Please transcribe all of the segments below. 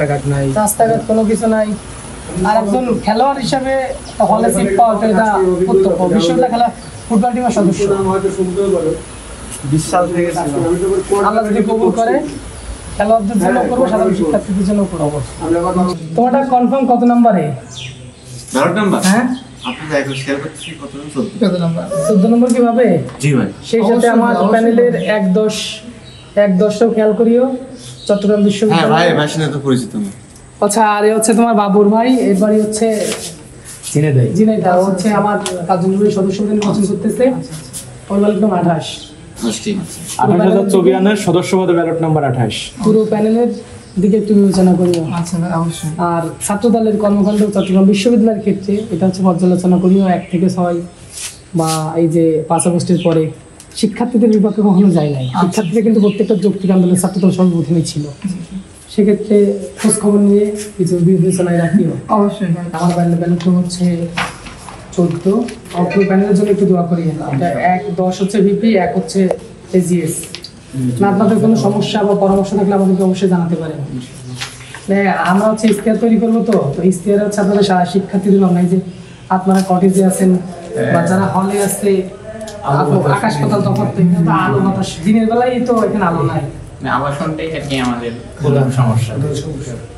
রাস্তাঘাট নাই, রাস্তাঘাট কোনো কিছু নাই। আর একজন খেলোয়াড় হিসাবে হলে সিট পাওয়াটা এটা প্রত্যক্ষ। বিশ্ববিদ্যালয় খেলা ফুটবল টিমের সদস্য 20 সাল থেকে ছিল। আল্লাহ যদি কবুল করে খেলোয়াড়দের জন্য করবো, সাধারণ শিক্ষার্থীদের জন্য করবো। তোমারটা কনফার্ম কত নম্বরে? 12 নাম্বার। হ্যাঁ, আপনারা এখন শেয়ার করতেছি কত নম্বর? 14 নম্বর কিভাবে? জি ভাই। সেই সাথে আমার প্যানেলের 1-10 খেয়াল করিও, চট্টগ্রাম হ্যাঁ বিশ্ববিদ্যালয়। ভাই, ভাই সাথে তো পরিচিত না। আচ্ছা, আর এ হচ্ছে তোমার বাবুর ভাই, এর বাড়ি হচ্ছে ঝিনাইদহ। ও হচ্ছে আমার কার্যনির্বাহী সদস্যদের নির্বাচন করতেছে। ওর ব্যালট নম্বর 28। ঠিক আছে। 28,054 সদস্য পদে ব্যালট নাম্বার 28। পুরো প্যানেলের দিকে একটু বিবেচনা করিও। আচ্ছা, অবশ্যই। আর ছাত্রদলের কর্মকাণ্ড চট্টগ্রাম বিশ্ববিদ্যালয়ের ক্ষেত্রে এটা হচ্ছে পর্যালোচনা করিও। 1 থেকে 6 বা এই যে 5 আগস্টের পরে শিক্ষার্থীদের বিপক্ষে কখনো যায় নাই। শিক্ষার্থীরা কিন্তু প্রত্যেকটা যৌক্তিক আন্দোলনের ছাত্রদল সর্বপ্রথমেই ছিল। সেক্ষেত্রে খোঁজ খবর নিয়ে কিছু বিবেচনায় রাখিও। অবশ্যই। আমার ব্যালট হচ্ছে 14। অপর প্যানেলের জন্য একটু দোয়া করি। এটা 1-10 হচ্ছে ভিপি, 1 হচ্ছে এজিএস। না, আপনাদের কোনো সমস্যা বা পরামর্শ থাকলে আমাদেরকে অবশ্যই জানাতে পারেন। আমরা হচ্ছে ইশতেহার তৈরি করবো, তো ইশতেহার হচ্ছে আপনাদের সারা শিক্ষার্থীদের জন্য। এই যে আপনারা কটেজে আছেন বা যারা হলে আছে, আকাশ পাতাল তফাৎ, আলো বাতাস। দিনের বেলায় তো এখানে আলো নাই। আবাসনটাই আর কি আমাদের প্রধান সমস্যা।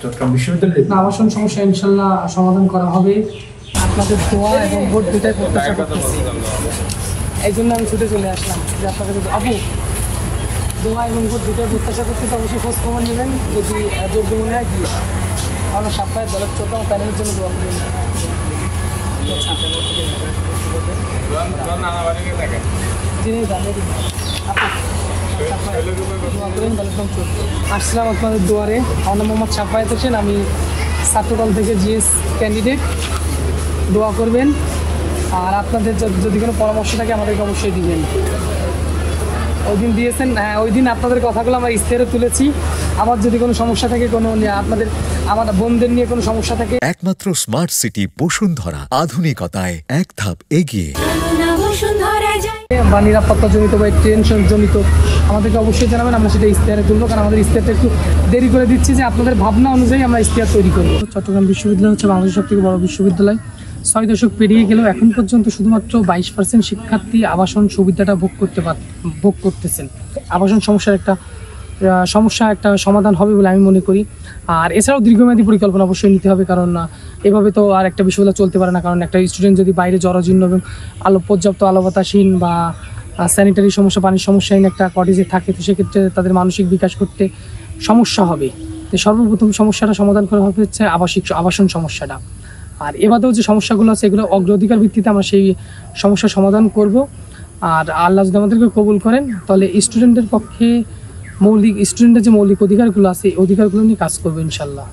চট্টগ্রাম বিশ্ববিদ্যালয়ে আবাসন সমস্যা ইনশাল্লাহ সমাধান করা হবে। আপনাদের দোয়া এবং ভোট দুটাই প্রত্যাশা করতেছি। এই জন্য আমি ছুটে চলে আসলাম যে আপনাদের আপু দোয়া এবং ভোট দুটাই প্রত্যাশা করতেছি। অবশ্যই খোঁজ খবর নেবেন, যদি যোগ্য মনে হয় কি আমরা সপ্তাহে ব্যালট চলতে আমার প্যানেলের জন্য দোয়া করবেন। আসসালাম আপনাদের দুয়ারে। আমার নাম মোহাম্মদ সাফায়েত হোসেন, আমি ছাত্রদল থেকে জিএস ক্যান্ডিডেট। দোয়া করবেন। আর আপনাদের যদি কোনো পরামর্শ থাকে আমাদেরকে অবশ্যই দিবেন। ওই দিন দিয়েছেন, হ্যাঁ ওই দিন আপনাদের কথাগুলো আমরা ইশতেহারে তুলেছি। আবার যদি কোনো সমস্যা থাকে, কোনো আমার বোনদের নিয়ে কোনো সমস্যা থাকে, একমাত্র স্মার্ট সিটি বসুন্ধরা, আধুনিকতায় এক ধাপ এগিয়ে। বা নিরাপত্তাজনিত বা টেনশন জনিত আমাদেরকে অবশ্যই জানাবেন। আমরা সেটা ইশতেহারে তুলবো, কারণ আমাদের ইশতেহারটা একটু দেরি করে দিচ্ছি যে আপনাদের ভাবনা অনুযায়ী আমরা ইশতেহার তৈরি করবো। চট্টগ্রাম বিশ্ববিদ্যালয় হচ্ছে বাংলাদেশের সবথেকে বড় বিশ্ববিদ্যালয়। 6 দশক পেরিয়ে গেলেও এখন পর্যন্ত শুধুমাত্র 22% শিক্ষার্থী আবাসন সুবিধাটা ভোগ করতেছেন। আবাসন সমস্যা একটা সমাধান হবে বলে আমি মনে করি। আর এছাড়াও দীর্ঘমেয়াদী পরিকল্পনা অবশ্যই নিতে হবে, কারণ এভাবে তো আর একটা বিশ্ববিদ্যালয় চলতে পারে না। কারণ একটা স্টুডেন্ট যদি বাইরে জরাজীর্ণ এবং পর্যাপ্ত আলো বাতাসহীন বা স্যানিটারি সমস্যা, পানির সমস্যাহীন একটা কটেজে থাকে, তো সেক্ষেত্রে তাদের মানসিক বিকাশ করতে সমস্যা হবে। তো সর্বপ্রথম সমস্যাটা সমাধান করা হবে হচ্ছে আবাসন সমস্যাটা। আর এবারেও যে সমস্যাগুলো আছে এগুলো অগ্রাধিকার ভিত্তিতে আমরা সেই সমস্যার সমাধান করব। আর আল্লাহ যদি আমাদেরকে কবুল করেন, তাহলে স্টুডেন্টের যে মৌলিক অধিকারগুলো আছে এই অধিকারগুলো নিয়ে কাজ করবো ইনশাল্লাহ।